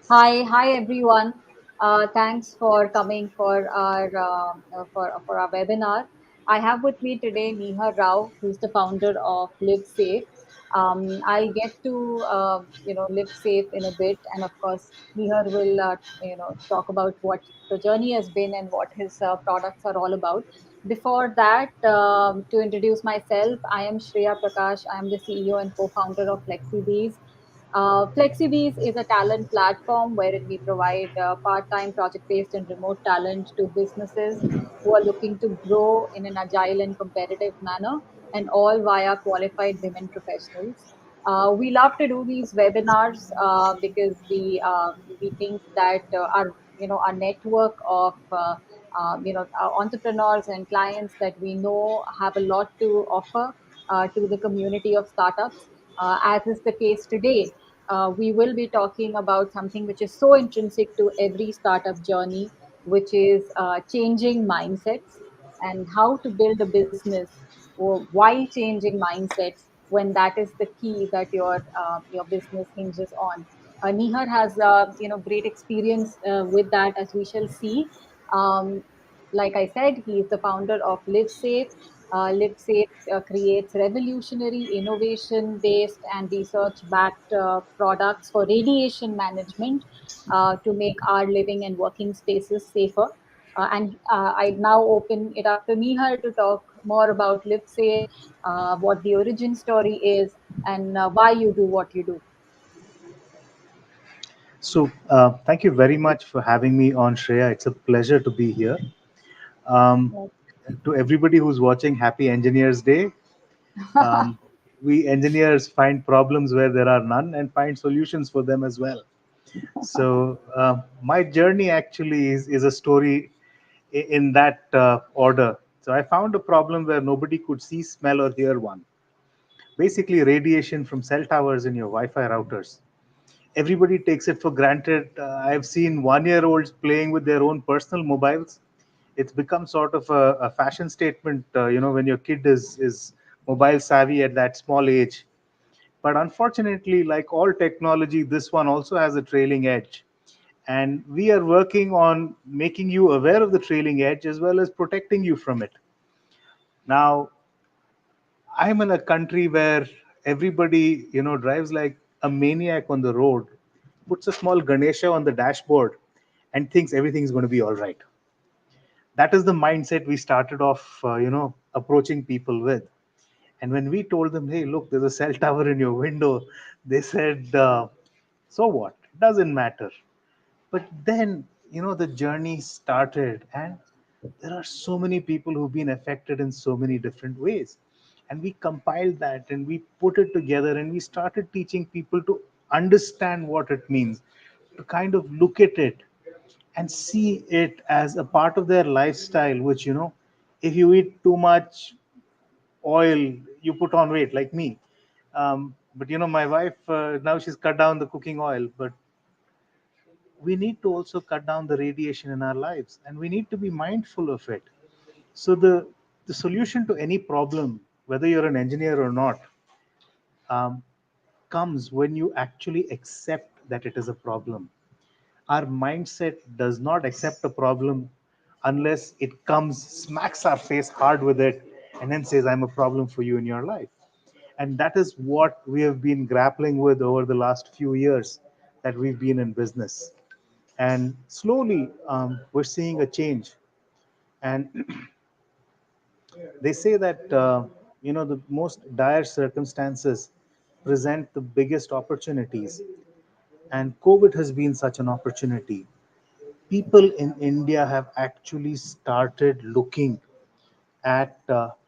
Hi everyone. Thanks for coming for our webinar. I have with me today Neha Rao, who's the founder of Live Safe. I'll get to Live Safe in a bit, and of course Neha will talk about what the journey has been and what his products are all about. Before that, to introduce myself, I am Shreya Prakash. I am the CEO and co-founder of FlexiBees. FlexiBees is a talent platform wherein we provide part-time, project-based, and remote talent to businesses who are looking to grow in an agile and competitive manner, and all via qualified women professionals. We love to do these webinars because we think that our network of our entrepreneurs and clients that we know have a lot to offer to the community of startups, as is the case today. We will be talking about something which is so intrinsic to every startup journey, which is changing mindsets and how to build a business or while changing mindsets when that is the key that your business hinges on. Nihar has great experience with that, as we shall see. Um, like I said, he is the founder of Live Safe. Live Safe creates revolutionary, innovation based, and research backed products for radiation management to make our living and working spaces safer. And I now open it up to Nihar to talk more about Live Safe, what the origin story is, and why you do what you do. Thank you very much for having me on, Shreya. It's a pleasure to be here. Um, to everybody who's watching, happy Engineers Day. Um, we engineers find problems where there are none and find solutions for them as well. My journey actually is a story in that order. So, I found a problem where nobody could see, smell, or hear one. Basically, radiation from cell towers in your Wi Fi routers. Everybody takes it for granted. I've seen 1 year olds playing with their own personal mobiles. It's become sort of a fashion statement, when your kid is mobile savvy at that small age. But unfortunately, like all technology, this one also has a trailing edge. And we are working on making you aware of the trailing edge as well as protecting you from it. Now, I'm in a country where everybody, drives like a maniac on the road, puts a small Ganesha on the dashboard, and thinks everything is going to be all right. That is the mindset we started off, approaching people with. And when we told them, hey, look, there's a cell tower in your window, they said, so what? It doesn't matter. But then, the journey started, and there are so many people who've been affected in so many different ways. And we compiled that and we put it together and we started teaching people to understand what it means, to kind of look at it and see it as a part of their lifestyle, which, if you eat too much oil, you put on weight, like me. But, my wife, now she's cut down the cooking oil, but we need to also cut down the radiation in our lives and we need to be mindful of it. So the solution to any problem, whether you're an engineer or not, um, comes when you actually accept that it is a problem. Our mindset does not accept a problem unless it comes, smacks our face hard with it, and then says, I'm a problem for you in your life. And that is what we have been grappling with over the last few years that we've been in business. And slowly, we're seeing a change. And they say that, the most dire circumstances present the biggest opportunities. And COVID has been such an opportunity. People in India have actually started looking at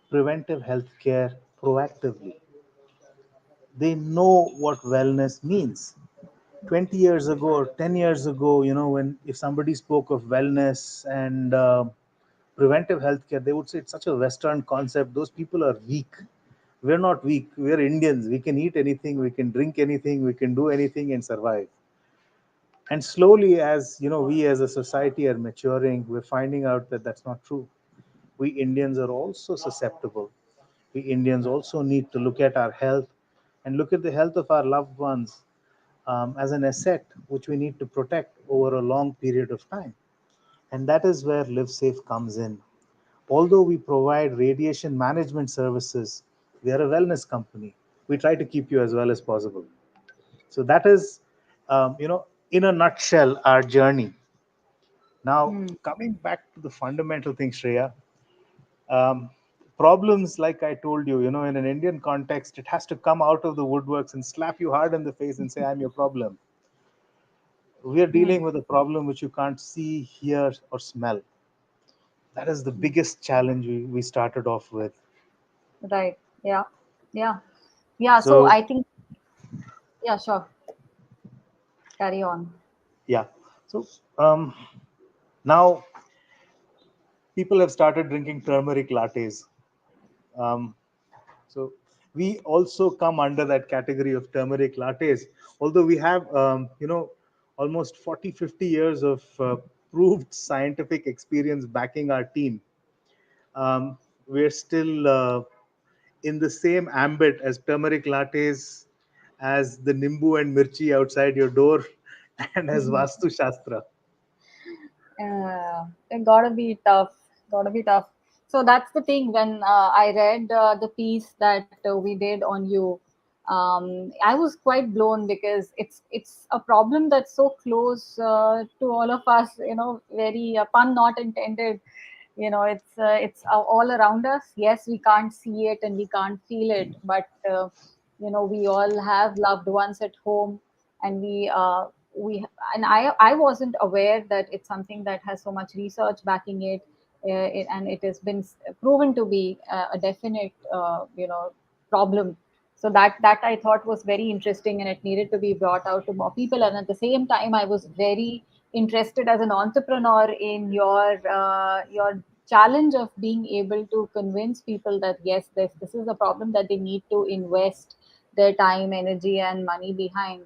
preventive healthcare proactively. They know what wellness means. 20 years ago or 10 years ago, when if somebody spoke of wellness and preventive healthcare, they would say it's such a Western concept. Those people are weak. We're not weak. We're Indians. We can eat anything, we can drink anything, we can do anything and survive. And slowly, as we as a society are maturing, we're finding out that that's not true. We Indians are also susceptible. We Indians also need to look at our health and look at the health of our loved ones. as an asset which we need to protect over a long period of time. And that is where LiveSafe comes in. Although we provide radiation management services, we are a wellness company. We try to keep you as well as possible. So that is, in a nutshell, our journey. Now, Hmm. coming back to the fundamental thing, Shreya, um, problems, like I told you, in an Indian context, it has to come out of the woodworks and slap you hard in the face and say, I'm your problem. We are Hmm. dealing with a problem which you can't see, hear, or smell. That is the Hmm. biggest challenge we started off with. Right. Yeah. Yeah. Yeah. So So, I think, yeah, sure. Carry on. yeah. So, um, now people have started drinking turmeric lattes. Um, so, we also come under that category of turmeric lattes, although we have, almost 40, 50 years of proved scientific experience backing our team. We're still in the same ambit as turmeric lattes, as the nimbu and mirchi outside your door, and as Vastu Shastra. It gotta be tough. Gotta be tough. So that's the thing. When I read the piece that we did on you, I was quite blown because it's a problem that's so close to all of us. Very pun not intended. It's all around us. Yes, we can't see it and we can't feel it, but we all have loved ones at home, and we and I wasn't aware that it's something that has so much research backing it, and it has been proven to be a definite problem. So that I thought was very interesting, and it needed to be brought out to more people. And at the same time, I was very interested as an entrepreneur in your challenge of being able to convince people that yes, this is a problem that they need to invest their time, energy, and money behind,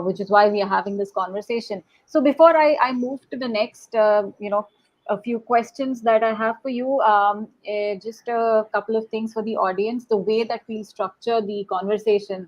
which is why we are having this conversation. So before I move to the next, a few questions that I have for you, just a couple of things for the audience. The way that we structure the conversation,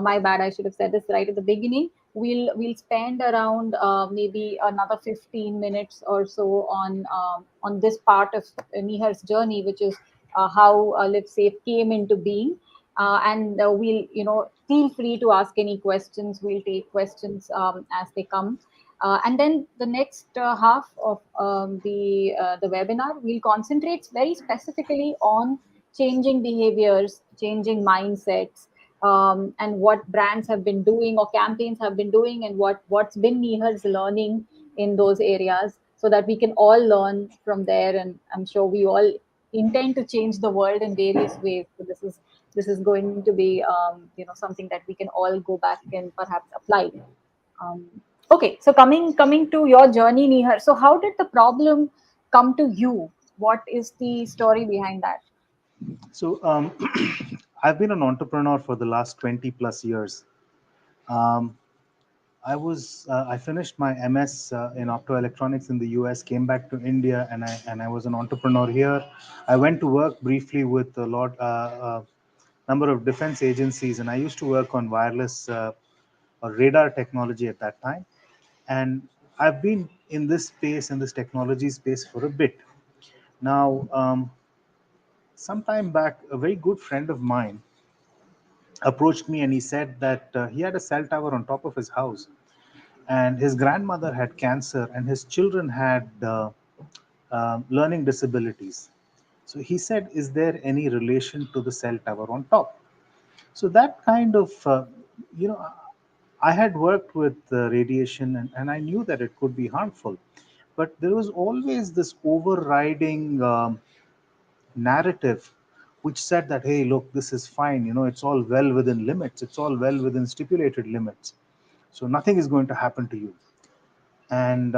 my bad, I should have said this right at the beginning. We'll spend around maybe another 15 minutes or so on this part of Nihar's journey, which is how Live Safe came into being, and we'll feel free to ask any questions. We'll take questions as they come, and then the next half of the webinar, we'll concentrate very specifically on changing behaviors, changing mindsets, and what brands have been doing or campaigns have been doing, and what's been Nihar's learning in those areas, so that we can all learn from there. And I'm sure we all intend to change the world in various ways. So this is going to be something that we can all go back and perhaps apply. um, okay, so coming to your journey, Nihar. So how did the problem come to you? What is the story behind that? So, I've been an entrepreneur for the last 20 plus years. Um, I finished my MS in optoelectronics in the US, came back to India, and I was an entrepreneur here. I went to work briefly with a number of defense agencies, and I used to work on wireless or radar technology at that time. And I've been in this space, in this technology space, for a bit now. Some time back, a very good friend of mine approached me, and he said that he had a cell tower on top of his house, and his grandmother had cancer, and his children had learning disabilities. So he said, is there any relation to the cell tower on top? So that kind of, you know, I had worked with radiation, and I knew that it could be harmful. But there was always this overriding narrative which said that, hey, look, this is fine, it's all well within limits, it's all well within stipulated limits. So nothing is going to happen to you. And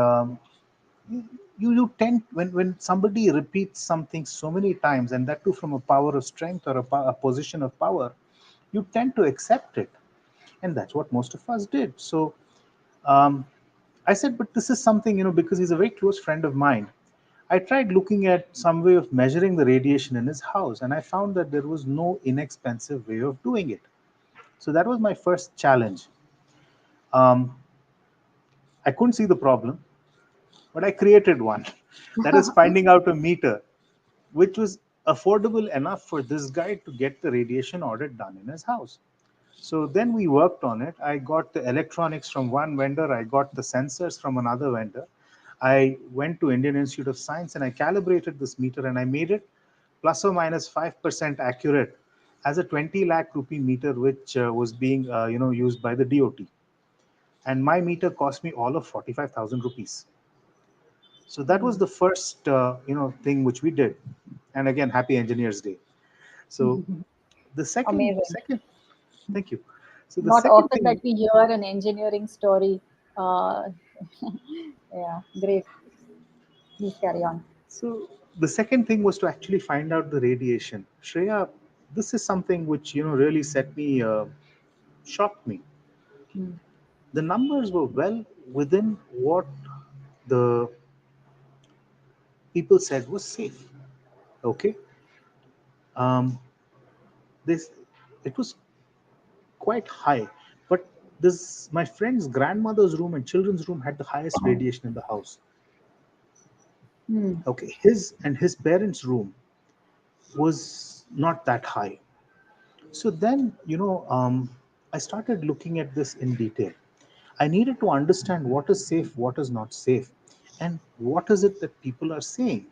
you tend, when somebody repeats something so many times, and that too from a power of strength or a position of power, you tend to accept it. And that's what most of us did. So um, I said, but this is something, because he's a very close friend of mine. I tried looking at some way of measuring the radiation in his house, and I found that there was no inexpensive way of doing it. So that was my first challenge. Um, I couldn't see the problem, but I created one. That is finding out a meter which was affordable enough for this guy to get the radiation audit done in his house. So then we worked on it. I got the electronics from one vendor, I got the sensors from another vendor. I went to Indian Institute of Science and I calibrated this meter and I made it plus or minus 5% accurate as a 20 lakh rupee meter, which was being used by the DOT. And my meter cost me all of 45,000 rupees. So that was Hmm. the first thing which we did. And again, happy Engineers Day. So the second Amazing. second thank you. So the Not second often that thing we hear an engineering story. Uh, yeah, great. Please carry on. so the second thing was to actually find out the radiation. Shreya, this is something which really set me shocked me. Hmm. The numbers were well within what the people said was safe. Okay. um, this it was quite high, but this my friend's grandmother's room and children's room had the highest radiation in the house. Hmm. Okay, his and his parents' room was not that high. So then, I started looking at this in detail. I needed to understand what is safe, what is not safe, and what is it that people are saying.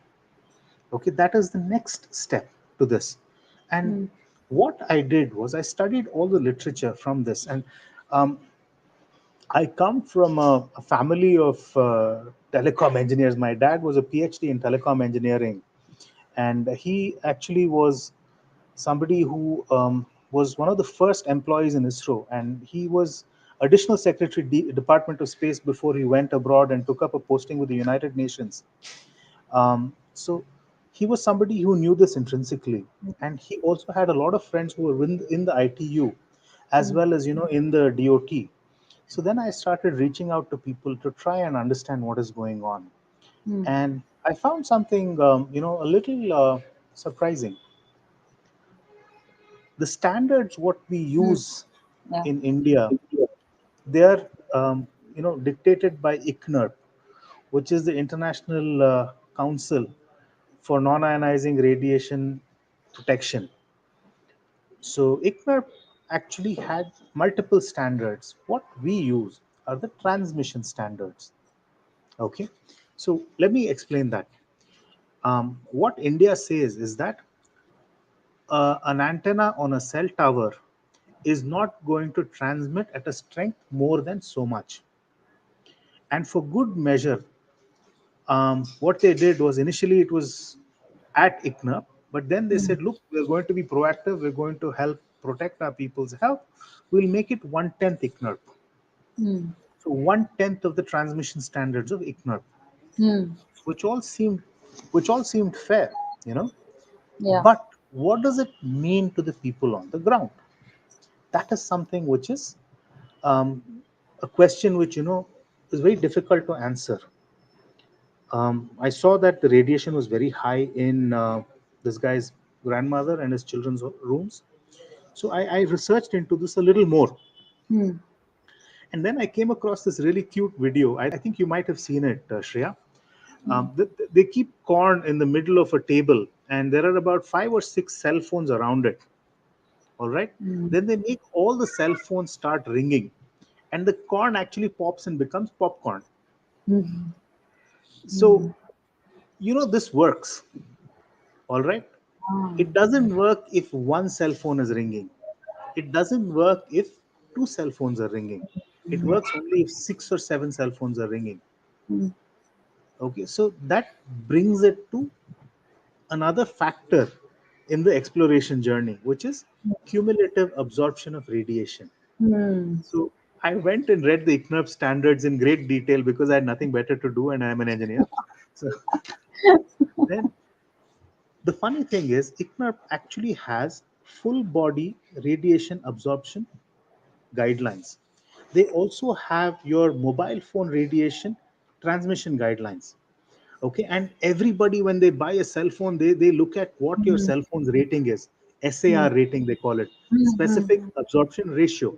Okay, that is the next step to this. And Hmm. what I did was I studied all the literature from this. And um, I come from a family of telecom engineers. My dad was a PhD in telecom engineering, and he actually was somebody who was one of the first employees in ISRO, and he was additional secretary Department of Space before he went abroad and took up a posting with the United Nations. So he was somebody who knew this intrinsically, and he also had a lot of friends who were in the ITU, as Hmm. well as in the DOT. So then I started reaching out to people to try and understand what is going on, Hmm. and I found something a little surprising. The standards what we Hmm. use Yeah. in India, they are dictated by ICNIRP, which is the International Council for Non-Ionizing Radiation Protection. So ICNIRP actually had multiple standards. What we use are the transmission standards. Okay, so let me explain that. What India says is that an antenna on a cell tower is not going to transmit at a strength more than so much. And for good measure, what they did was initially it was at ICNA, but then they Hmm. said, look, we're going to be proactive, we're going to help protect our people's health. We'll make it one-tenth ICNIRP. Hmm. So one-tenth of the transmission standards of ICNIRP, Hmm. which all seemed which all seemed fair, you know. Yeah. But what does it mean to the people on the ground? That is something which is um, a question which is very difficult to answer. I saw that the radiation was very high in this guy's grandmother and his children's rooms. So I researched into this a little more. Hmm. And then I came across this really cute video. I think you might have seen it, Shreya. Hmm. They keep corn in the middle of a table, and there are about 5 or 6 cell phones around it. All right. Hmm. Then they make all the cell phones start ringing, and the corn actually pops and becomes popcorn. Hmm. So, Hmm. this works. All right. Ah. It doesn't work if one cell phone is ringing. It doesn't work if two cell phones are ringing. It works only if 6 or 7 cell phones are ringing. Hmm. Okay, so that brings it to another factor in the exploration journey, which is cumulative absorption of radiation. Hmm. So I went and read the ICNIRP standards in great detail because I had nothing better to do and I'm an engineer. So then the funny thing is, ICNIRP actually has full body radiation absorption guidelines. They also have your mobile phone radiation transmission guidelines. Okay, and everybody when they buy a cell phone, they look at what your Hmm. cell phone's rating is. Hmm. SAR rating, they call it, Hmm. specific absorption ratio.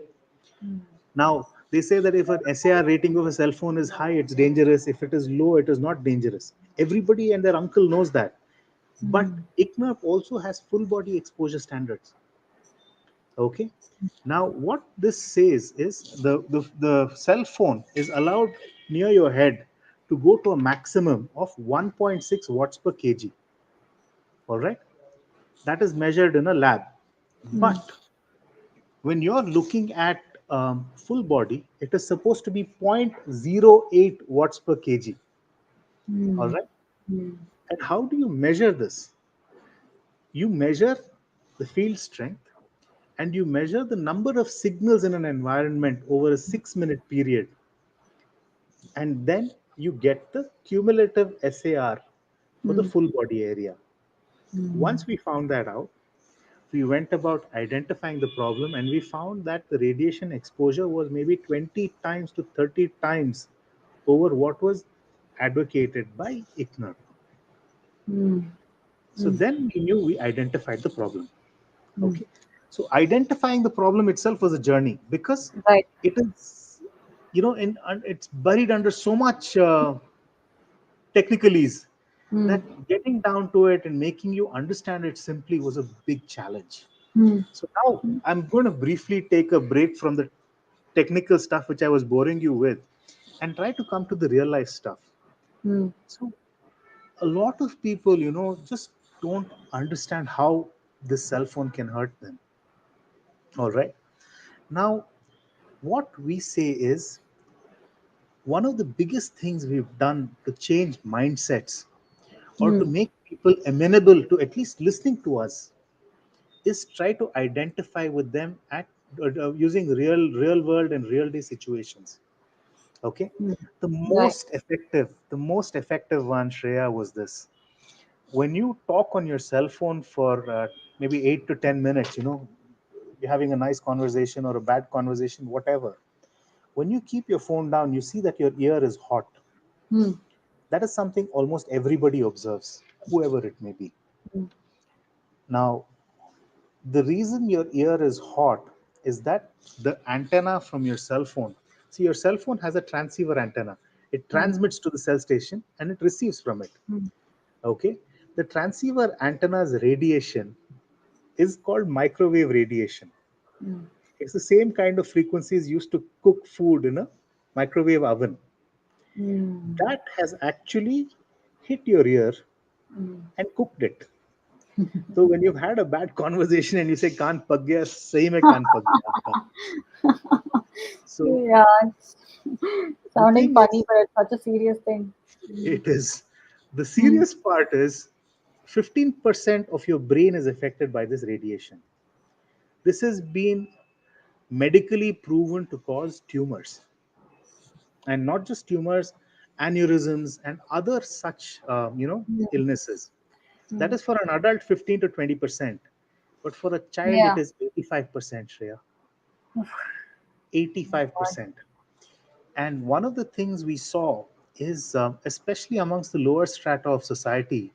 Hmm. Now, They say that if an SAR rating of a cell phone is high, it's dangerous. If it is low, it is not dangerous. Everybody and their uncle knows that. But mm, ICNIRP also has full body exposure standards. Okay. Now, what this says is the cell phone is allowed near your head to go to a maximum of 1.6 watts per kg. All right. That is measured in a lab. mm, But when you're looking at full body, it is supposed to be 0.08 watts per kg. All mm, right. mm, And how do you measure this? You measure the field strength and you measure the number of signals in an environment over a 6 minute period. And then you get the cumulative SAR for the mm, full body area. mm, Once we found that out, we went about identifying the problem and we found that the radiation exposure was maybe 20 times to 30 times over what was advocated by ICNIRP. mm, So mm. then we knew we identified the problem. Mm. Okay. So identifying the problem itself was a journey because Right. it is, it's buried under so much technicalities Mm, that getting down to it and making you understand it simply was a big challenge. mm, So now I'm going to briefly take a break from the technical stuff which I was boring you with and try to come to the real life stuff. mm, So a lot of people, just don't understand how this cell phone can hurt them. All right. Now, what we say is one of the biggest things we've done to change mindsets or to mm, make people amenable to at least listening to us is try to identify with them at using real world and real day situations. Okay. mm. the Right. most effective the most effective one, Shreya, was this: when you talk on your cell phone for maybe 8 to 10 minutes, you're having a nice conversation or a bad conversation, whatever. When you keep your phone down, you see that your ear is hot. Mm, That is something almost everybody observes, whoever it may be. mm, Now, the reason your ear is hot is that the antenna from your cell phone, see, your cell phone has a transceiver antenna. It mm, transmits to the cell station and it receives from it. mm, Okay. The transceiver antenna's radiation is called microwave radiation. mm, It's the same kind of frequencies used to cook food in a microwave oven. mm, That has actually hit your ear mm. and cooked it. So when you've had a bad conversation and you say "कान पक गया", सही में कान पक गया आपका. So Yeah, it's the sounding thing funny, is, but it's such a serious thing. it is the Mm, serious part is 15% of your brain is affected by this radiation. This has been medically proven to cause tumors, and not just tumors, aneurysms and other such mm, illnesses. That mm. is for an adult 15 to 20%, but for a child it Yeah. is 85%, Shreya. God. 85%. And one of the things we saw is, especially amongst the lower strata of society,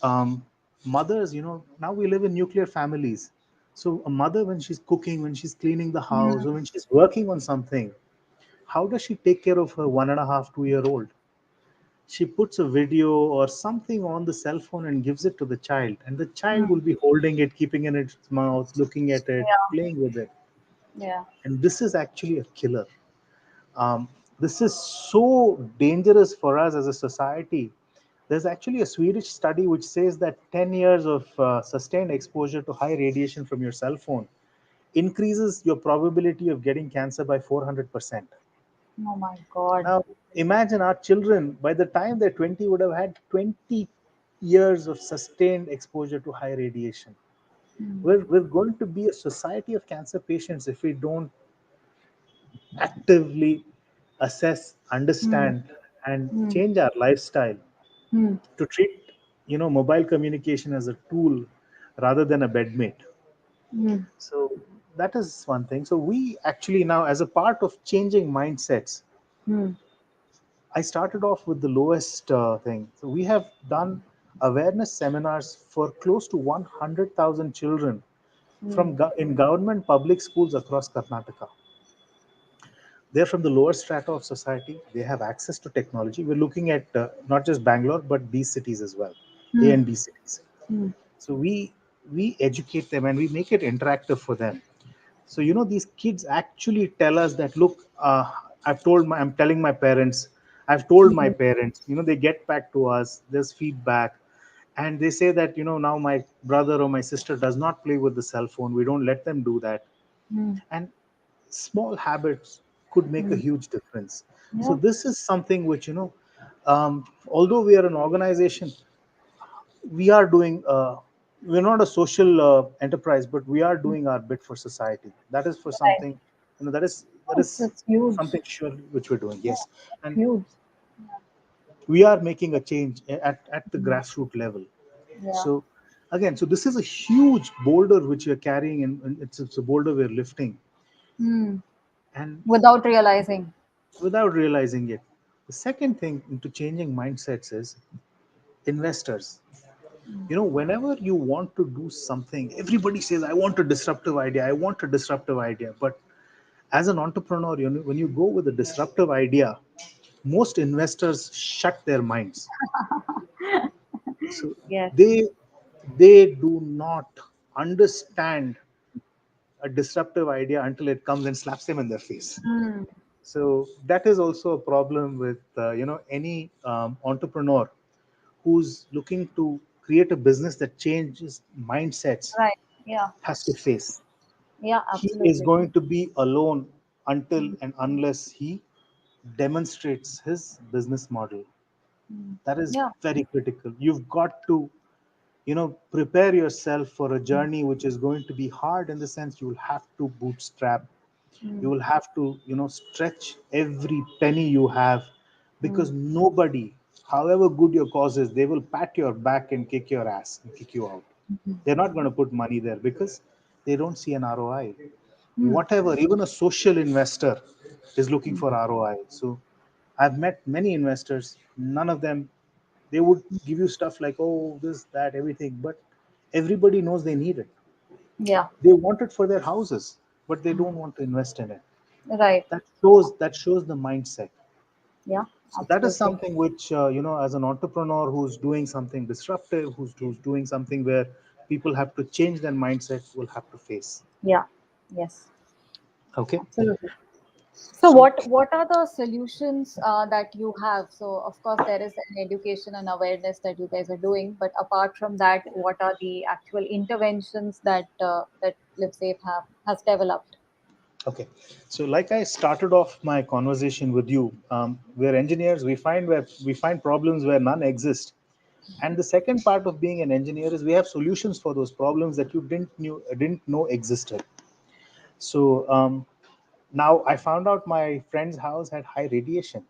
um, mothers, now we live in nuclear families. So a mother, when she's cooking, when she's cleaning the house, or Mm, when she's working on something, how does she take care of her 1.5, 2 year old? She puts a video or something on the cell phone and gives it to the child, and the child will mm. be holding it, keeping it in its mouth, looking at it, Yeah. playing with it. Yeah. And this is actually a killer. um, this is so dangerous for us as a society. There's actually a Swedish study which says that 10 years of sustained exposure to high radiation from your cell phone increases your probability of getting cancer by 400%. Oh my God. Now, imagine our children, by the time they're 20, would have had 20 years of sustained exposure to high radiation. Mm, We're going to be a society of cancer patients if we don't actively assess, mm, understand, and mm, change our lifestyle mm, to treat mobile communication as a tool rather than a bedmate. mm, So that is one thing. So we actually now, as a part of changing mindsets, mm, I started off with the lowest thing. So we have done awareness seminars for close to 100,000 children mm, in government public schools across Karnataka. They're from the lower strata of society. They have access to technology. We're looking at not just Bangalore, but B cities as well, A Hmm. and B cities. Hmm. So we educate them and we make it interactive for them. So these kids actually tell us that, look, I'm telling my parents, I've told my Hmm. parents. They get back to us. There's feedback, and they say that now my brother or my sister does not play with the cell phone. We don't let them do that, Hmm. and small habits could make a Hmm. huge difference. So Yeah. this is something which although we are an organization, we are doing we're not a social enterprise, but we are Hmm. doing our bit for society. That is for Right. something, that is It's huge. something sure which we're doing, Yeah. yes. And Huge. we are making a change at the Hmm. grassroots level. Yeah. So again, so this is a huge boulder which you're carrying, and it's a boulder we're lifting, Hmm. and Without realizing. without realizing it. The second thing into changing mindsets is investors. Whenever you want to do something, everybody says, I want a disruptive idea, I want a disruptive idea. But as an entrepreneur, when you go with a disruptive idea, most investors shut their minds. So Yes. they do not understand a disruptive idea until it comes and slaps them in their face. Hmm. So that is also a problem with any entrepreneur who's looking to create a business that changes mindsets Right. Yeah. has to face. Yeah. He is Absolutely. going to be alone until and unless he demonstrates his business model. Hmm. That is Yeah. very critical. You've got to prepare yourself for a journey which is going to be hard, in the sense you will have to bootstrap. Hmm. You will have to stretch every penny you have, Hmm. because nobody, however good your cause is, they will pat your back and kick your ass and kick you out. They're not going to put money there because they don't see an ROI. Hmm. Whatever, even a social investor is looking Hmm. for ROI. So I've met many investors, none of them, they would give you stuff like, oh, this, that, everything, but everybody knows they need it. Yeah. They want it for their houses, but they don't want to invest in it. Right. That shows the mindset. Yeah. So that is Absolutely. something which as an entrepreneur who's doing something disruptive, who's doing something where people have to change their mindset, will have to face. Yeah. Yes. Okay. Absolutely. So So what are the solutions that you have? So of course there is an education and awareness that you guys are doing, but apart from that, what are the actual interventions that that LiveSafe have has developed? okay, so like I started off my conversation with you, we're engineers. We find problems where none exist, and the second part of being an engineer is we have solutions for those problems that you didn't know existed. So now I found out my friend's house had high radiation,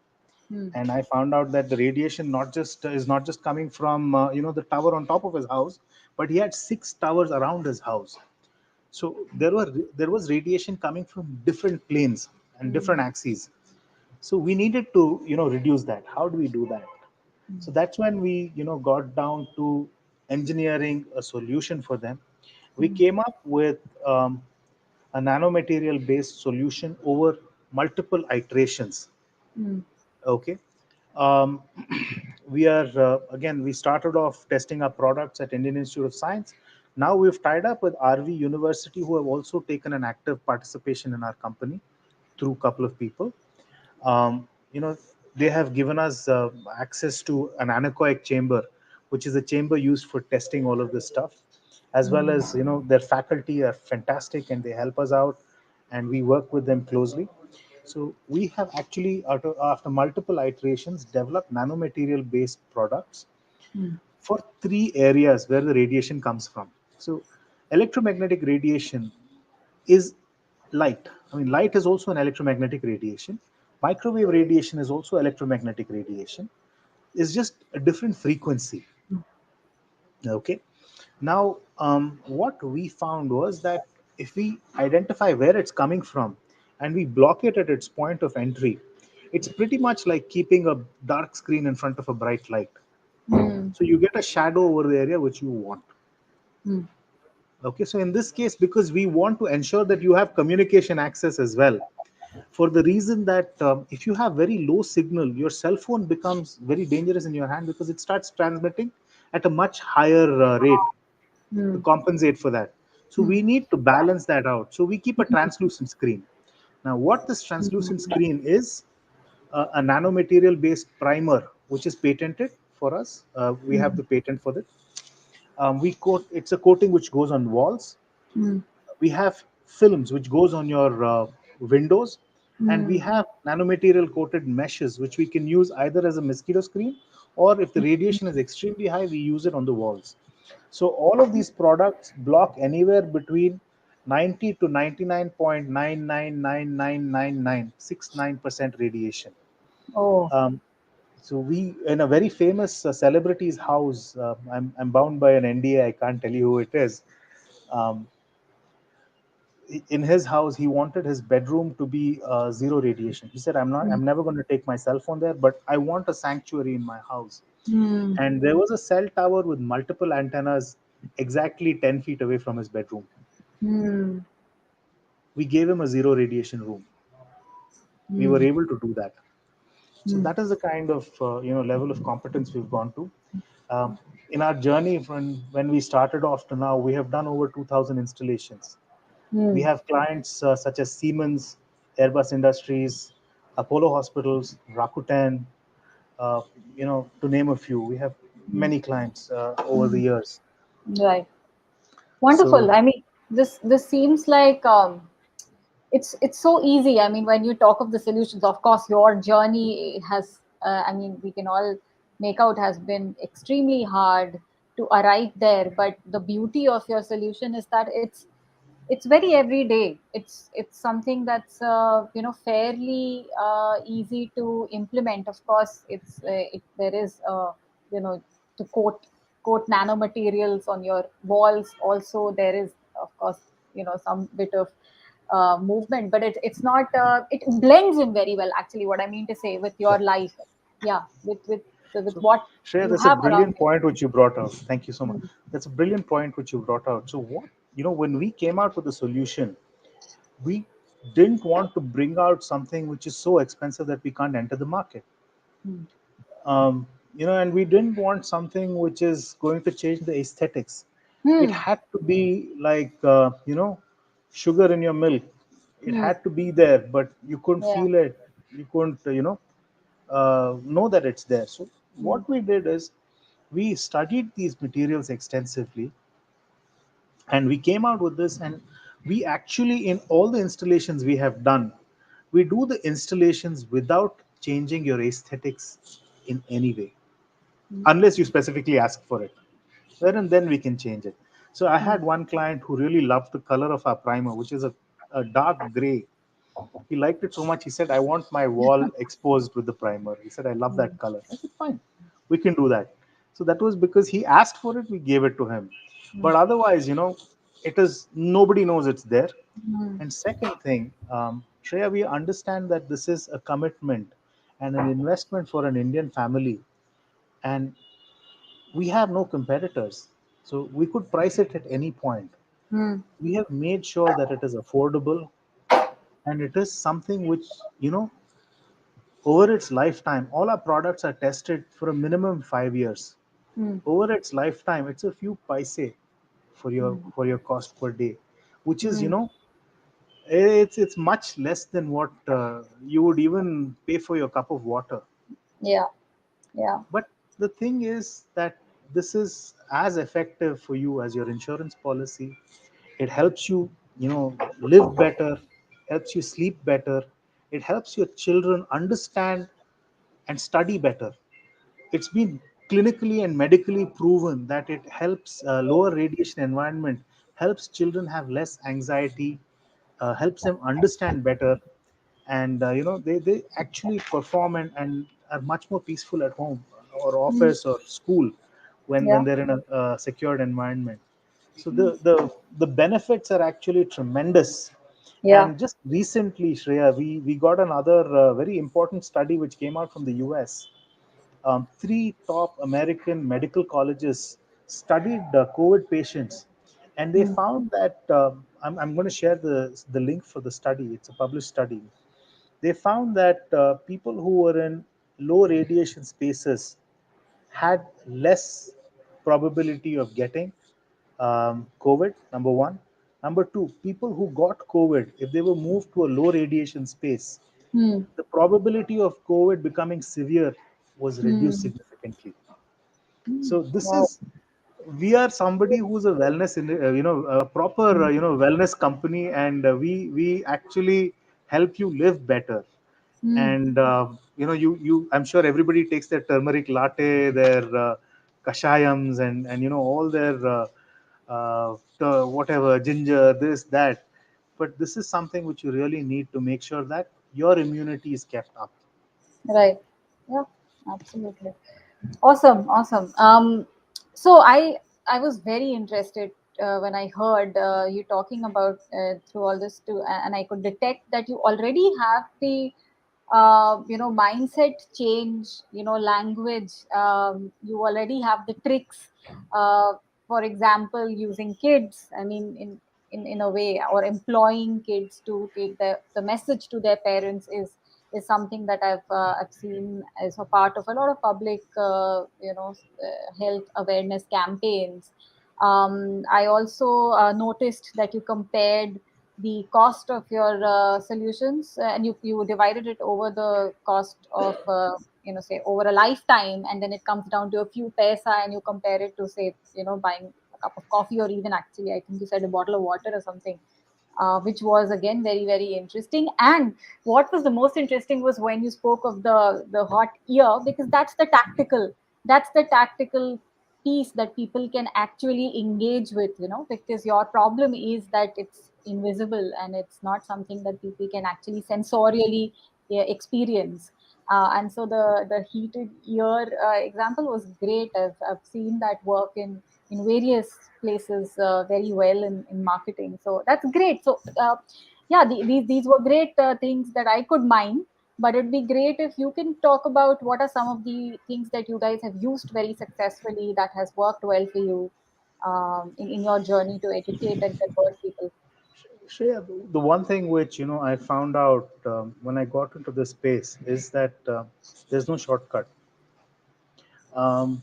Hmm. and I found out that the radiation not just coming from the tower on top of his house, but he had six towers around his house. So there was radiation coming from different planes and Hmm. different axes. So we needed to reduce that. How do we do that? So that's when we got down to engineering a solution for them. We Hmm. came up with a nanomaterial based solution over multiple iterations. Hmm. Okay. um, we started off testing our products at Indian Institute of Science. Now we've tied up with RV University, who have also taken an active participation in our company through a couple of people. um, you know they have given us access to an anechoic chamber, which is a chamber used for testing all of this stuff, as well Hmm. as their faculty are fantastic and they help us out, and we work with them closely. So we have actually, after multiple iterations, developed nanomaterial based products Hmm. for three areas where the radiation comes from. So electromagnetic radiation is light. I mean, light is also an electromagnetic radiation. Microwave radiation is also electromagnetic radiation. It's just a different frequency. Okay. Now, what we found was that if we identify where it's coming from and we block it at its point of entry, it's pretty much like keeping a dark screen in front of a bright light. Hmm. So you get a shadow over the area which you want. Hmm. Okay, so in this case, because we want to ensure that you have communication access as well, for the reason that if you have very low signal, your cell phone becomes very dangerous in your hand because it starts transmitting at a much higher rate to Hmm. compensate for that. So Hmm. we need to balance that out. So we keep a translucent screen. Now, what this translucent Hmm. screen is, a nanomaterial based primer, which is patented for us. We have Hmm. the patent for it. We coat, it's a coating which goes on walls. Hmm. We have films which goes on your windows, and we Hmm. have nanomaterial coated meshes which we can use either as a mosquito screen, or if the radiation is extremely high, we use it on the walls. So all of these products block anywhere between 90 to 99.99999969% radiation. Oh. um, so we, in a very famous celebrity's house, I'm bound by an NDA, I can't tell you who it is. um, in his house, he wanted his bedroom to be zero radiation. He said, Hmm. I'm never going to take my cell phone there, but I want a sanctuary in my house. Hmm. And there was a cell tower with multiple antennas exactly 10 feet away from his bedroom. Hmm. We gave him a zero radiation room. We were Hmm. able to do that. So Hmm. that is the kind of level of competence we've gone to. um, in our journey from when we started off to now, we have done over 2000 installations. We Hmm. have clients such as Siemens, Airbus Industries, Apollo Hospitals, Rakuten, uh, to name a few. We have Hmm. many clients over the Hmm. years. Right. So, Wonderful. I mean, this seems like it's so easy. I mean, when you talk of the solutions, of course, your journey has. I mean, we can all make out has been extremely hard to arrive there. But the beauty of your solution is that it's very everyday. It's something that's fairly easy to implement. Of course, there is to coat nanomaterials on your walls. Also, there is, of course, some bit of movement, but it's not it blends in very well. Actually, what I mean to say with your correct. life, yeah, with So, what Shreya, you that's a have around brilliant point which you brought out. Thank you so much. you. That's a brilliant point which you brought out. So, when we came out with the solution, we didn't want to bring out something which is so expensive that we can't enter the market. Mm. And we didn't want something which is going to change the aesthetics. It Hmm. had to be like, sugar in your milk. It Hmm. had to be there, but you couldn't Yeah. feel it. You couldn't, know that it's there. So Hmm. what we did is we studied these materials extensively, and we came out with this. And we actually, in all the installations we have done, we do the installations without changing your aesthetics in any way, Hmm. unless you specifically ask for it. Where and then we can change it. So I Hmm. had one client who really loved the color of our primer, which is a dark gray. He liked it so much. He said, "I want my wall exposed with the primer." He said, "I love Hmm. that color." I said, "Fine, we can do that." So that was because he asked for it. We gave it to him. Hmm. But otherwise, it is, nobody knows it's there. Hmm. And second thing, Shreya, we understand that this is a commitment and an investment for an Indian family, and we have no competitors. So we could price it at any point. Hmm. We have made sure that it is affordable, and it is something which, over its lifetime, all our products are tested for a minimum 5 years. Hmm. Over its lifetime, it's a few paise for your Hmm. for your cost per day, which is, Hmm. it's much less than what you would even pay for your cup of water. Yeah. Yeah. But the thing is that this is as effective for you as your insurance policy. It helps you, live better, helps you sleep better. It helps your children understand and study better. It's been clinically and medically proven that it helps lower radiation environment, helps children have less anxiety, helps them understand better, and they actually perform and are much more peaceful at home or Hmm. office or school when Yeah. they're in a secured environment. So the benefits are actually tremendous. Yeah. And just recently, Shreya, we got another very important study which came out from the US. Three top American medical colleges studied COVID patients, and they Hmm. found that I'm going to share the link for the study. It's a published study. They found that people who were in low radiation spaces had less probability of getting COVID, number one. Number two, people who got COVID, if they were moved to a low radiation space, Hmm. the probability of COVID becoming severe was reduced Hmm. significantly. Hmm. So this Wow. is, we are somebody who's a wellness in a proper Hmm. wellness company, and we actually help you live better. Hmm. And you I'm sure everybody takes their turmeric latte, their kashayams, and all their whatever, ginger, this, that. But this is something which you really need to make sure that your immunity is kept up. Right. Yeah, absolutely. Awesome, awesome. So I was very interested when I heard you talking about through all this too, and I could detect that you already have the mindset change, language. You already have the tricks. Uh, for example, using kids. I mean, in a way, or employing kids to take the message to their parents is something that I've seen as a part of a lot of public health awareness campaigns. I also noticed that you compared the cost of your solutions, and you divided it over the cost of say over a lifetime, and then it comes down to a few paisa, and you compare it to, say, buying a cup of coffee, or even, actually, I think you said a bottle of water or something, which was again very very interesting. And what was the most interesting was when you spoke of the hot ear, because that's the tactical piece that people can actually engage with, because your problem is that it's invisible and it's not something that people can actually sensorially, yeah, experience. And so the heated ear example was great. I've seen that work in various places very well in marketing. So that's great. So yeah, these were great things that I could mine. But it'd be great if you can talk about what are some of the things that you guys have used very successfully that has worked well for you in your journey to educate and convert people. Shreya, the one thing which I found out when I got into this space is that there's no shortcut. Um,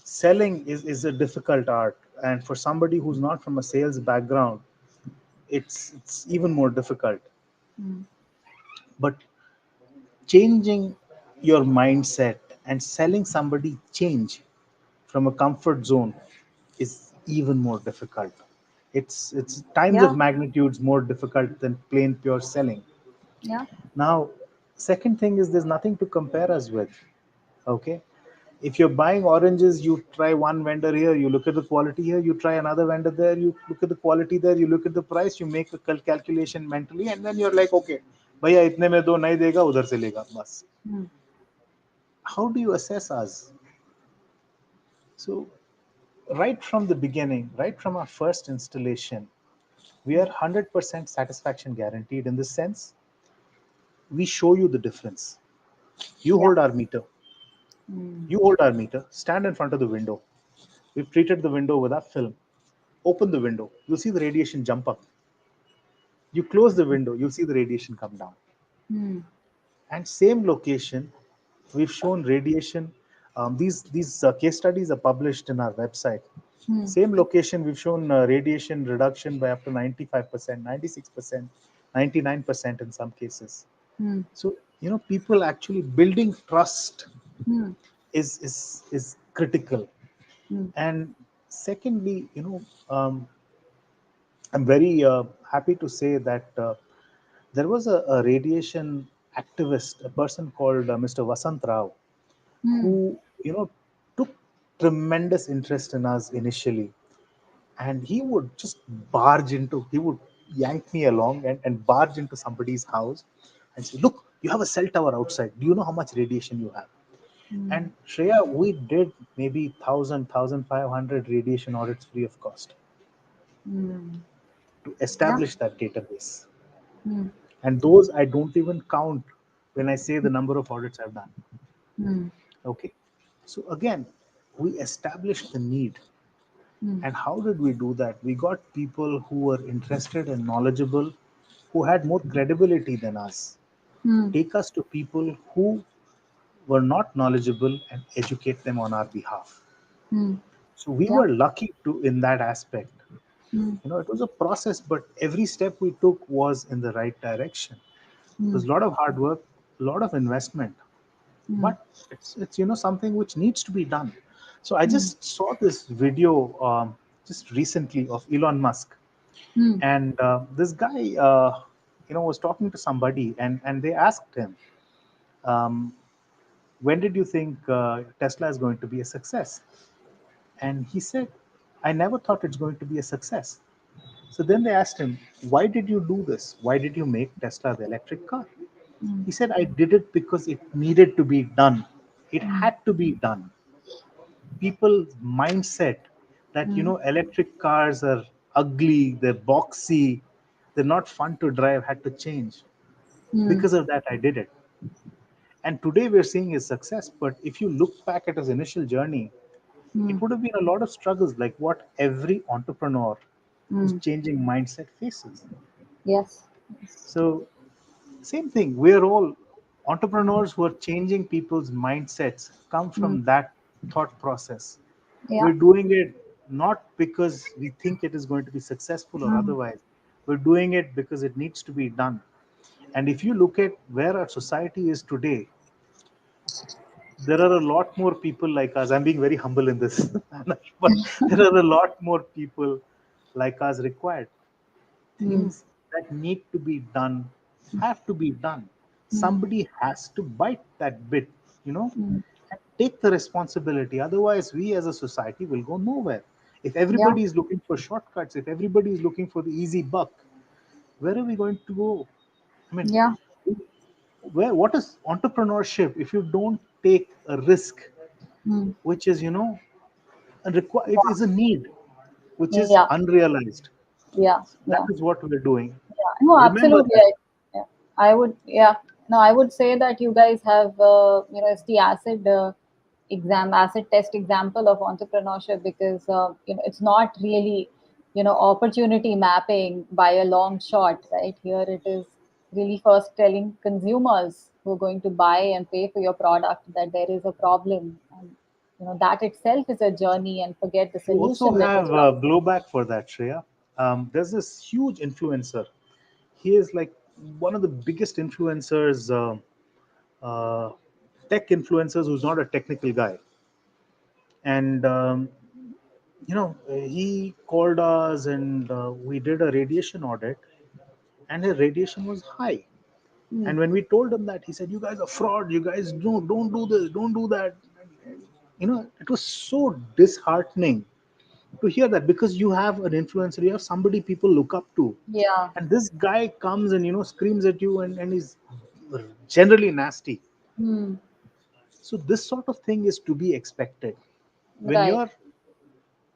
Selling is a difficult art, and for somebody who's not from a sales background, it's even more difficult. Mm. But changing your mindset and selling somebody change from a comfort zone is even more difficult. It's times Yeah, of magnitudes more difficult than plain pure selling. yeah. Now, second thing is there's nothing to compare us with. Okay, if you're buying oranges, you try one vendor here, you look at the quality here, you try another vendor there, you look at the quality there, you look at the price, you make a calculation mentally, and then you're like, okay, भैया इतने में दो नहीं देगा उधर से लेगा बस. Mm. How do you assess us? So right from the beginning, right from our first installation, we are 100% satisfaction guaranteed. In this sense, we show you the difference. You Yeah. hold our meter. Mm. You hold our meter. Stand in front of the window. We've treated the window with our film. Open the window. You'll see the radiation jump up. You close the window. You'll see the radiation come down. Mm. And same location, we've shown radiation. These case studies are published in our website. Mm. Same location, we've shown radiation reduction by up to 95%, 96%, 99% in some cases. Mm. So people actually building trust Mm. is critical. Mm. And secondly, I'm very happy to say that there was a radiation activist, a person called Mr. Vasant Rao, Mm. who took tremendous interest in us initially, and he would yank me along and barge into somebody's house and say, "Look, you have a cell tower outside. Do you know how much radiation you have?" Mm. And Shreya, we did maybe 1,500 radiation audits free of cost Mm. to Yeah. establish that database. Mm. And those I don't even count when I say the number of audits I've done. Mm. Okay. So again, we established the need. Mm. And how did we do that? We got people who were interested and knowledgeable, who had more credibility than us. Hmm. take us to people who were not knowledgeable and educate them on our behalf. Hmm. So we Yeah. were lucky to in that aspect. Hmm. It was a process, but every step we took was in the right direction. It Hmm. was a lot of hard work, a lot of investment, Hmm. but it's something which needs to be done. So I Hmm. just saw this video just recently of Elon Musk, Hmm. and this guy was talking to somebody, and they asked him, um, when did you think Tesla is going to be a success? And he said, I never thought it's going to be a success. So then they asked him, why did you do this? Why did you make Tesla the electric car? Hmm. He said, I did it because it needed to be done. It Hmm. had to be done. People's mindset that, Hmm. electric cars are ugly, they're boxy, they're not fun to drive, had to change. Hmm. Because of that, I did it. And today we're seeing his success. But if you look back at his initial journey, Hmm. it would have been a lot of struggles like what every entrepreneur who's Hmm. changing mindset faces. Yes. Yes. So, same thing, we're all entrepreneurs who are changing people's mindsets, come Hmm. from that thought process. Yeah. We're doing it not because we think it is going to be successful or Hmm. otherwise, we're doing it because it needs to be done. And if you look at where our society is today, there are a lot more people like us. I'm being very humble in this manner, but there are a lot more people like us required. Hmm. Things that need to be done have to be done. Hmm. Somebody has to bite that bit, Hmm. and take the responsibility. Otherwise, we as a society will go nowhere. If Yeah. everybody is looking for shortcuts, if everybody is looking for the easy buck, where are we going to go? I mean, Yeah. what is entrepreneurship if you don't take a risk, Hmm. which is, it is a need which is Yeah. unrealized. Yeah. That Yeah. is what we're doing. Yeah, no, Remember absolutely. that. Yeah, I would. Yeah, no, I would say that you guys have, it's the acid test example of entrepreneurship because it's not really, opportunity mapping by a long shot, right? Here it is really first telling consumers who are going to buy and pay for your product that there is a problem, and that itself is a journey. And forget the You also solution that is have around. blowback for that, Shreya. There's this huge influencer. He is like one of the biggest influencers, uh, tech influencers, who's not a technical guy. And he called us, and we did a radiation audit, and his radiation was high. Hmm. And when we told him that, he said, "You guys are fraud. You guys don't do this, don't do that." It was so disheartening to hear that, because you have an influencer, you have somebody people look up to, Yeah. and this guy comes and screams at you, and is generally nasty. Hmm. So this sort of thing is to be expected when Right. you're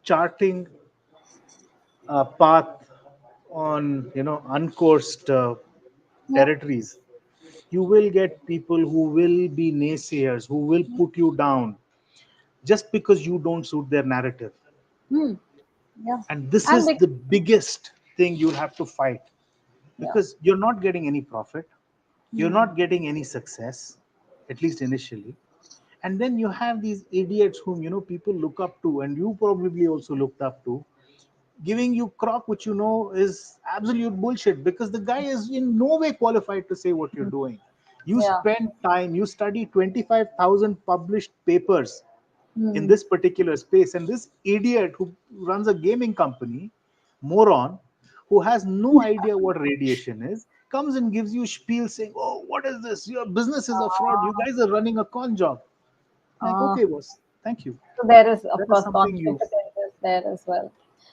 charting a path on uncoursed Yeah. territories. You will get people who will be naysayers, who will put you down just because you don't suit their narrative. Hmm. Yeah. And this And is the biggest thing you'll have to fight, yeah. because you're not getting any profit, you're Hmm. not getting any success, at least initially. And then you have these idiots whom people look up to, and you probably also looked up to, giving you crock which is absolute bullshit, because the guy is in no way qualified to say what you're doing. You Yeah. spend time, you study 25,000 published papers in Hmm. this particular space, and this idiot who runs a gaming company, moron, who has no idea what radiation is, comes and gives you spiel saying, "Oh, what is this? Your business is a fraud. You Uh, guys are running a con job." Like, uh, okay, boss, thank you. so there is, of That is course, something conflict you, of interest there as well.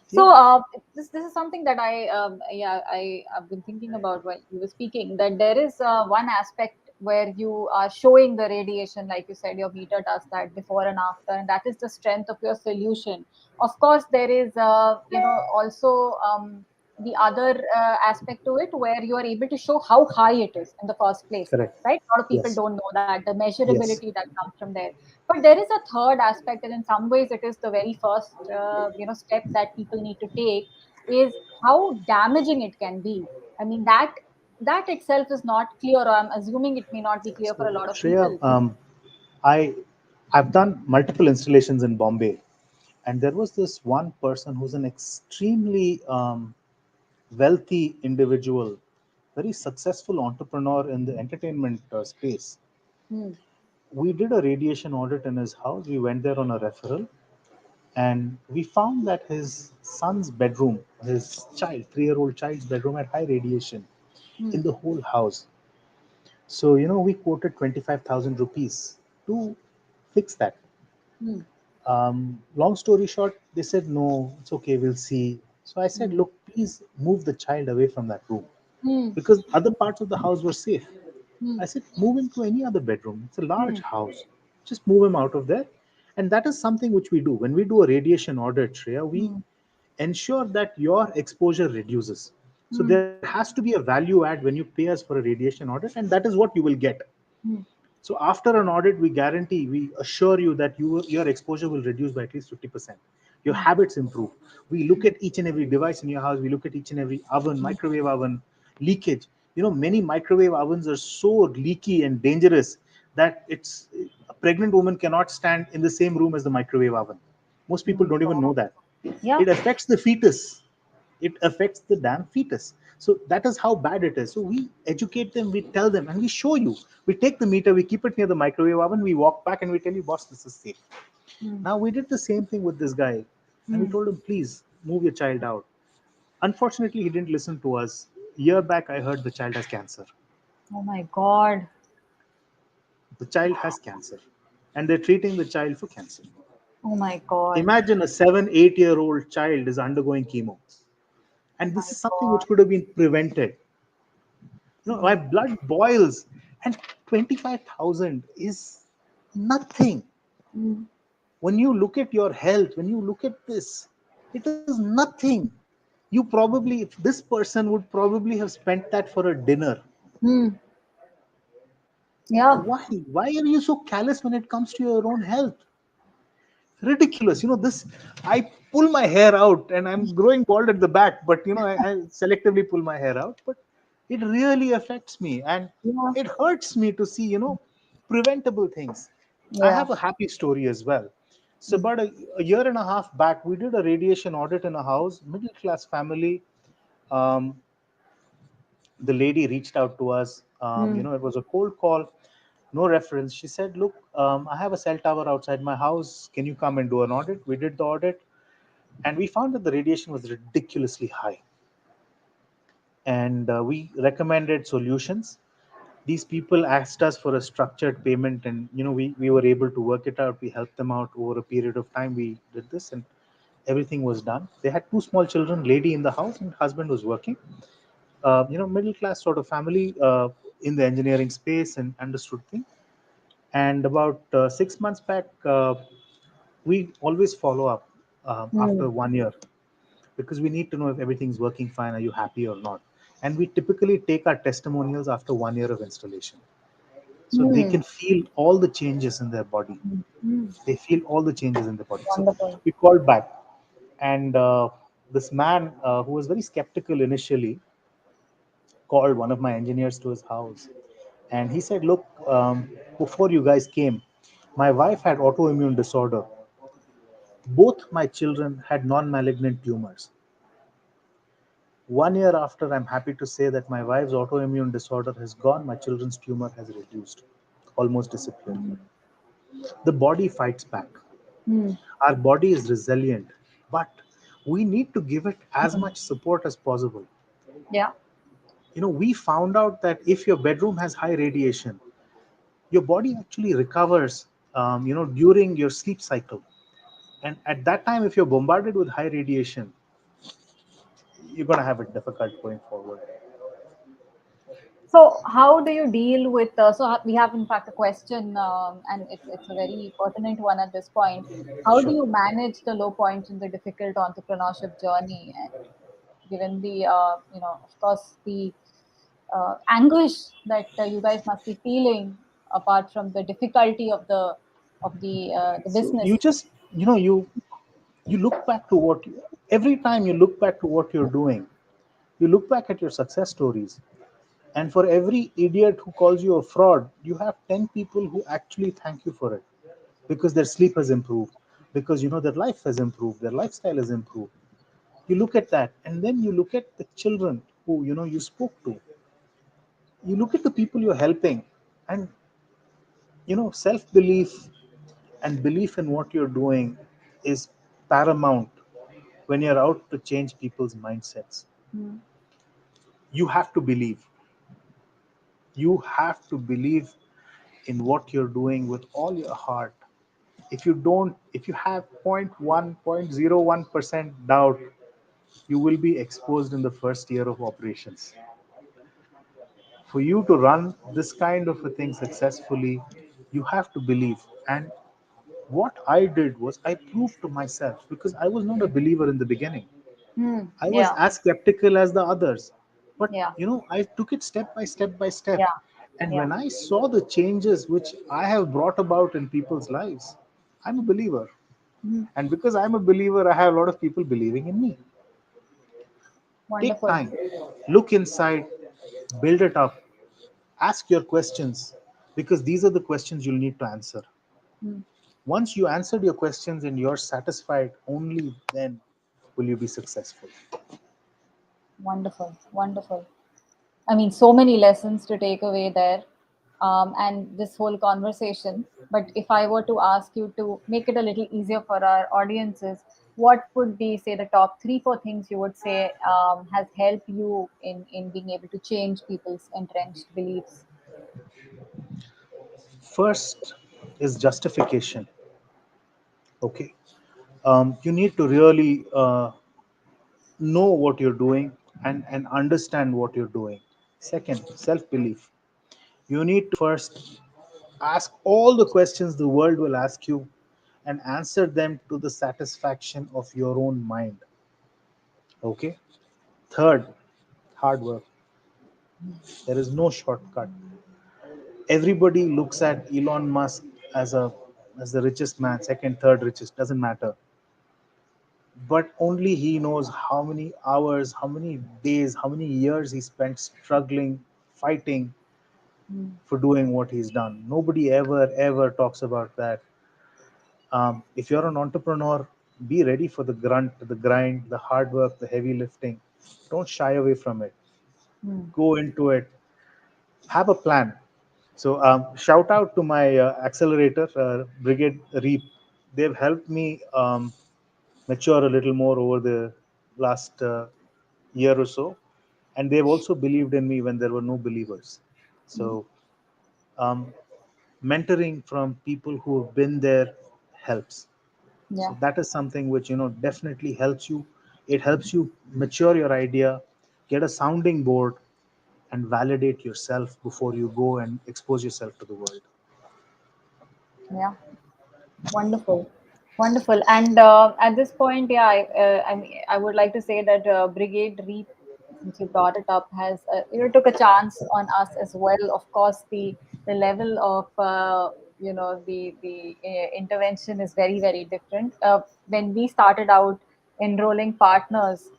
So yeah, this is something that I've been thinking about while you were speaking. That there is one aspect where you are showing the radiation, like you said, your meter does that before and after, and that is the strength of your solution. Of course, there is also the other aspect to it where you are able to show how high it is in the first place. correct. Right? A lot of people Yes, don't know that the yes. measurability that comes from there, but there is a third aspect, and in some ways it is the very first step that people need to take, is how damaging it can be. I mean, that that itself is not clear, or I'm assuming it may not be clear for So a lot of Shreya, people. I I've done multiple installations in Bombay, and there was this one person who's an extremely wealthy individual, very successful entrepreneur in the entertainment space. Hmm. We did a radiation audit in his house. We went there on a referral, and we found that his son's bedroom, his child, 3-year-old child's bedroom, had high radiation Hmm. in the whole house. So, we quoted 25,000 rupees to fix that. Hmm. Long story short, they said, no, it's okay, we'll see. So I said, Hmm. look, please move the child away from that room Hmm. because other parts of the house were safe. Hmm. I said, move him to any other bedroom. It's a large Hmm. house. Just move him out of there. And that is something which we do. When we do a radiation audit, Shreya, we Hmm. ensure that your exposure reduces. So Hmm. there has to be a value add when you pay us for a radiation audit, and that is what you will get. Hmm. So after an audit, we guarantee, we assure you that your exposure will reduce by at least 50%. Your Hmm. habits improve. We look Hmm. at each and every device in your house. We look at each and every oven, Hmm. microwave oven, leakage. Many microwave ovens are so leaky and dangerous that a pregnant woman cannot stand in the same room as the microwave oven. Most Oh people my don't even know God. that. Yeah. It affects the fetus. It affects the damn fetus. So that is how bad it is. So we educate them, we tell them, and we show you. We take the meter, we keep it near the microwave oven, we walk back and we tell you, boss, this is safe. Hmm. Now we did the same thing with this guy, and we Hmm. told him, please move your child out. Unfortunately, he didn't listen to us. A year back, I heard the child has cancer. Oh my God. The child has cancer, and they're treating the child for cancer. Oh my God. Imagine a 7, 8-year-old child is undergoing chemo, and My this is something God. which could have been prevented. My Hmm. blood boils, and 25,000 is nothing. Hmm. When you look at your health, when you look at this, it is nothing. You probably, if this person would probably have spent that for a dinner. Hmm. Yeah. Why are you so callous when it comes to your own health? Ridiculous. This, I pull my hair out, and I'm growing bald at the back, but I selectively pull my hair out, but it really affects me, and Yeah. it hurts me to see preventable things. I Yeah. have a happy story as well. So Hmm. about a year and a half back, we did a radiation audit in a house, middle class family. um, the lady reached out to us. Hmm. It was a cold call, no reference. She said, look, I have a cell tower outside my house, can you come and do an audit? We did the audit, and we found that the radiation was ridiculously high, and we recommended solutions. These people asked us for a structured payment, and we were able to work it out. We helped them out over a period of time. We did this, and everything was done. They had two small children, lady in the house, and husband was working. Middle class sort of family, in the engineering space, and understood thing. And about 6 months back, we always follow up Hmm. after 1 year, because we need to know if everything's working fine, are you happy or not. And we typically take our testimonials after 1 year of installation, so they Hmm. can feel all the changes in their body. Hmm. They feel all the changes in their body. So Wonderful. we called back, and this man, who was very skeptical initially, called one of my engineers to his house, and he said, look, before you guys came, my wife had autoimmune disorder. Both my children had non-malignant tumors. 1 year after, I'm happy to say that my wife's autoimmune disorder has gone, my children's tumor has reduced, almost disappeared. The body fights back. Hmm. Our body is resilient, but we need to give it as Hmm. much support as possible. Yeah. We found out that if your bedroom has high radiation, your body actually recovers, during your sleep cycle. And at that time, if you're bombarded with high radiation, you're going to have it difficult going forward. So, how do you deal with? We have, in fact, a question, and it's a very pertinent one at this point. How do Sure. you manage the low points in the difficult entrepreneurship journey, and given the, of course, the anguish that you guys must be feeling, apart from the difficulty of the So business. you just, you look back to every time you look back to what you're doing, you look back at your success stories. And for every idiot who calls you a fraud, you have 10 people who actually thank you for it, because their sleep has improved, because their life has improved, their lifestyle has improved. You look at that, and then you look at the children who you spoke to. You look at the people you're helping, and self belief and belief in what you're doing is paramount when you're out to change people's mindsets. Mm. You have to believe. You have to believe in what you're doing with all your heart. If you don't, if you have 0.1% doubt, you will be exposed in the first year of operations. For you to run this kind of a thing successfully, you have to believe. And what I did was I proved to myself, because I was not a believer in the beginning. Mm. I was Yeah. as skeptical as the others. But Yeah. I took it step by step by step. Yeah. And Yeah. when I saw the changes which I have brought about in people's lives, I'm a believer. Mm. And because I'm a believer, I have a lot of people believing in me. Take Wonderful. time, look inside, build it up, ask your questions, because these are the questions you'll need to answer. Mm. Once you answered your questions and you're satisfied, only then will you be successful. Wonderful. Wonderful. I mean, so many lessons to take away there, and this whole conversation. But if I were to ask you to make it a little easier for our audiences, what would be, say, the top three, four things you would say has helped you in being able to change people's entrenched beliefs? First is justification. Okay. You need to really know what you're doing, and understand what you're doing. Second, self belief. You need to first ask all the questions the world will ask you, and answer them to the satisfaction of your own mind. Okay. Third, hard work. There is no shortcut. Everybody looks at Elon Musk as a as the richest man, second, third richest, doesn't matter. But only he knows how many hours, how many days, how many years he spent struggling, fighting Mm. for doing what he's done. Nobody ever talks about that. If you're an entrepreneur, be ready for the grunt, the grind, the hard work, the heavy lifting. Don't shy away from it. Mm. Go into it. Have a plan. So shout out to my accelerator, Brigade Reap. They've helped me mature a little more over the last year or so, and they've also believed in me when there were no believers. Mm. So um, mentoring from people who have been there helps. Yeah. So that is something which definitely helps you. It helps you mature your idea, get a sounding board, and validate yourself before you go and expose yourself to the world. Yeah. Wonderful, wonderful. And at this point, yeah, I mean, I would like to say that Brigade Reap, since you brought it up, has took a chance on us as well. Of course, the level of the intervention is very very different. When we started out enrolling partners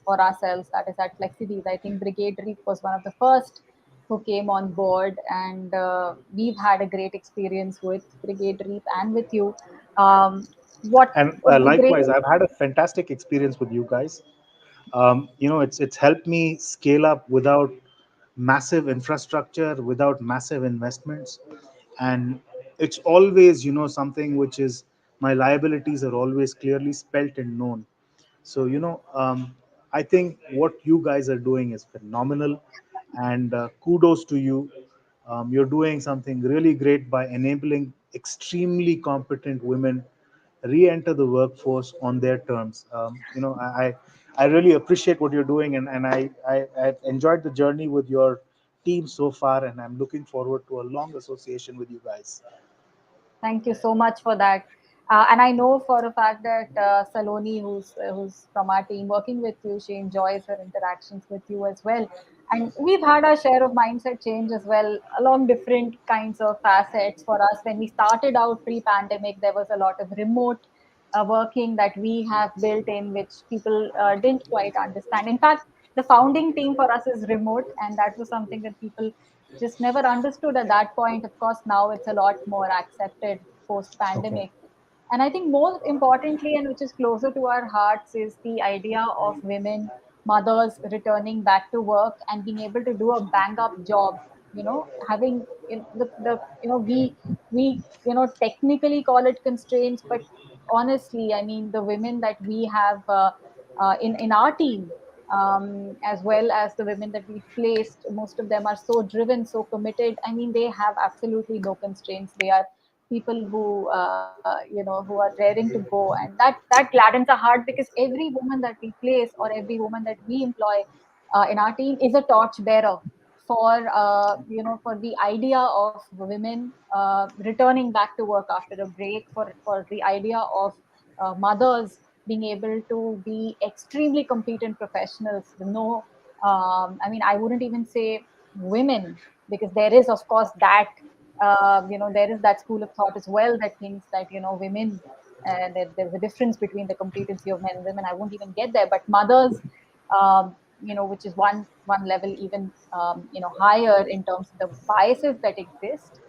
for ourselves, that is at FlexiBees, I think Brigade Reap was one of the first who came on board, and we've had a great experience with Brigade Reap and with you. What And would be great? likewise, I've had a fantastic experience with you guys. It's helped me scale up without massive infrastructure, without massive investments. And it's always something which is, my liabilities are always clearly spelt and known. So I think what you guys are doing is phenomenal, and kudos to you. You're doing something really great by enabling extremely competent women re-enter the workforce on their terms. I really appreciate what you're doing, and I've enjoyed the journey with your team so far, and I'm looking forward to a long association with you guys. Thank you so much for that. And I know for a fact that Saloni, who's from our team working with you, she enjoys her interactions with you as well. And we've had our share of mindset change as well along different kinds of facets. For us, when we started out pre-pandemic, there was a lot of remote working that we have built in, which people didn't quite understand. In fact, the founding team for us is remote, and that was something that people just never understood at that point. Of course, now it's a lot more accepted post Okay. pandemic. And I think most importantly, and which is closer to our hearts, is the idea of women, mothers returning back to work and being able to do a bang up job. Having the we technically call it constraints, but honestly, I mean, the women that we have in our team, as well as the women that we've placed, most of them are so driven, so committed. I mean, they have absolutely no constraints. They are people who who are raring to go, and that gladdens our heart, because every woman that we place or every woman that we employ in our team is a torch bearer for for the idea of women returning back to work after a break, for the idea of mothers being able to be extremely competent professionals. No, I mean, I wouldn't even say women, because there is, of course, that there is that school of thought as well that thinks that women, there's a difference between the competency of men and women. I won't even get there, but mothers, which is one level even higher in terms of the biases that exist.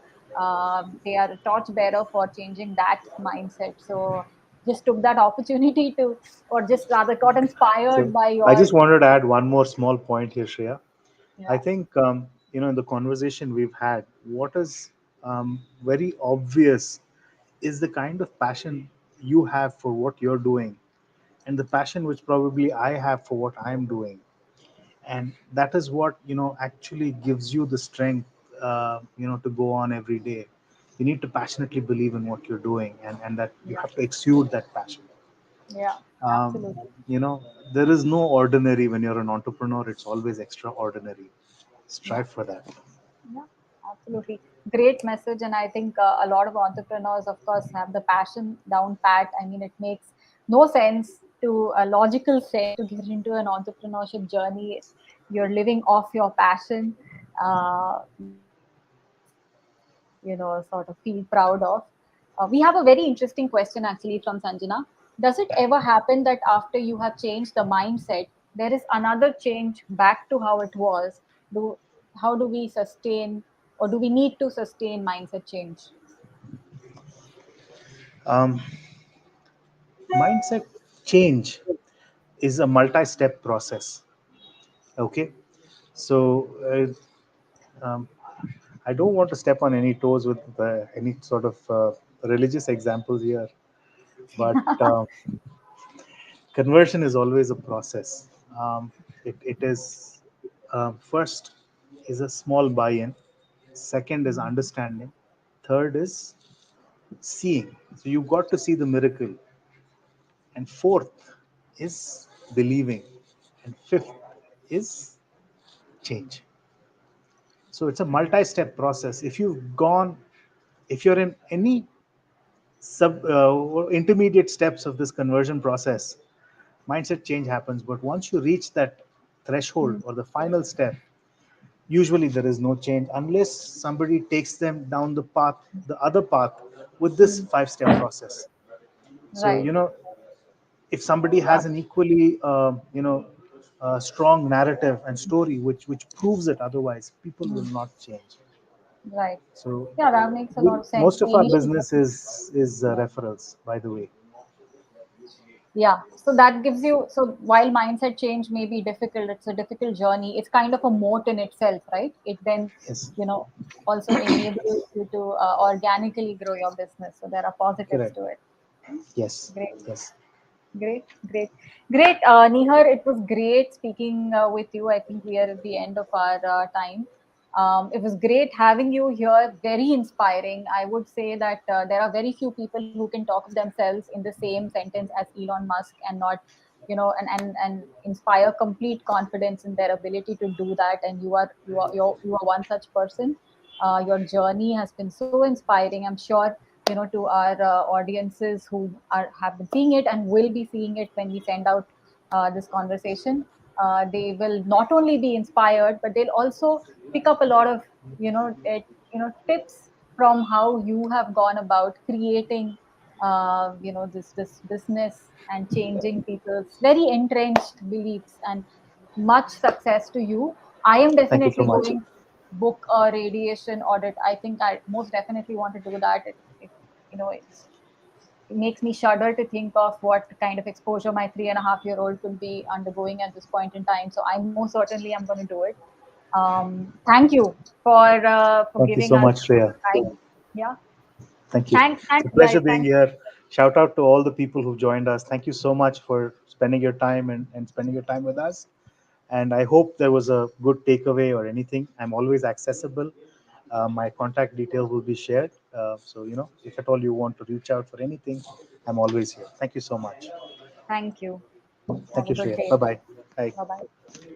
They are a torch bearer for changing that mindset. So just took that opportunity to, or just rather got inspired So by I your. just wanted to add one more small point here, Shreya. I Yeah. think in the conversation we've had, what is very obvious is the kind of passion you have for what you're doing, and the passion which probably I have for what I'm doing, and that is what actually gives you the strength to go on every day. You need to passionately believe in what you're doing, and that you Yeah. have to exude that passion. Yeah. um, Absolutely. you know there is no ordinary when you're an entrepreneur. It's always extraordinary. Yeah. Strive for that. Yeah, absolutely. Great message. And I think a lot of entrepreneurs, of course, have the passion down pat. I mean, it makes no sense to a logical sense to get into an entrepreneurship journey. You're living off your passion, which we all have to, sort of feel proud of. We have a very interesting question actually from Sanjana. Does it ever happen that after you have changed the mindset, there is another change back to how it was? Do How do we sustain, or do we need to sustain mindset change? um, Mindset change is a multi-step process. Okay, so um, I don't want to step on any toes with any sort of religious examples here, but conversion is always a process. It is first is a small buy-in, second is Mm, understanding, third is seeing. So you got to see the miracle, and fourth is believing, and fifth is change. So it's a multi-step process. If you're in any sub intermediate steps of this conversion process, mindset change happens. But once you reach that threshold mm, or the final step, usually there is no change unless somebody takes them down the other path with this mm. 5 step process. So Right. if somebody has an equally strong narrative and story which proves it otherwise, people Mm, will not change. right. So Yeah, that makes a lot of sense. most So of our initially, business is yeah. referrals, by the way. Yeah, so that gives you, so while mindset change may be difficult, it's a difficult journey. It's kind of a moat in itself, right? It then, Yes, you know, also enables you to organically grow your business. So there are positives correct. to it. Yes, Great. yes. Great, great, great. Nihar, it was great speaking with you. I think we are at the end of our time. It was great having you here. Very inspiring. I would say that there are very few people who can talk of themselves in the same sentence as Elon Musk and not, and inspire complete confidence in their ability to do that. And you are one such person. Your journey has been so inspiring. I'm sure to our audiences who have been seeing it and will be seeing it when we send out this conversation, they will not only be inspired, but they'll also pick up a lot of tips from how you have gone about creating this business and changing people's very entrenched beliefs. And much success to you. I am Thank you so definitely much. going book a radiation audit. I think I most definitely want to do that. It you know it makes me shudder to think of what kind of exposure my 3.5-year-old could be undergoing at this point in time. So I most certainly am going to do it. Thank you for Thank you giving so us much, Shreya. time. Yeah. Thank you. It's Thanks, a pleasure guys. being Thanks. here. Shout out to all the people who joined us. Thank you so much for spending your time and spending your time with us. And I hope there was a good takeaway or anything. I'm always accessible. My contact details will be shared. So, if at all you want to reach out for anything, I'm always here. Thank you so much. Thank you. Have Thank a you, good Shreya. day. Bye bye. Bye. Bye bye.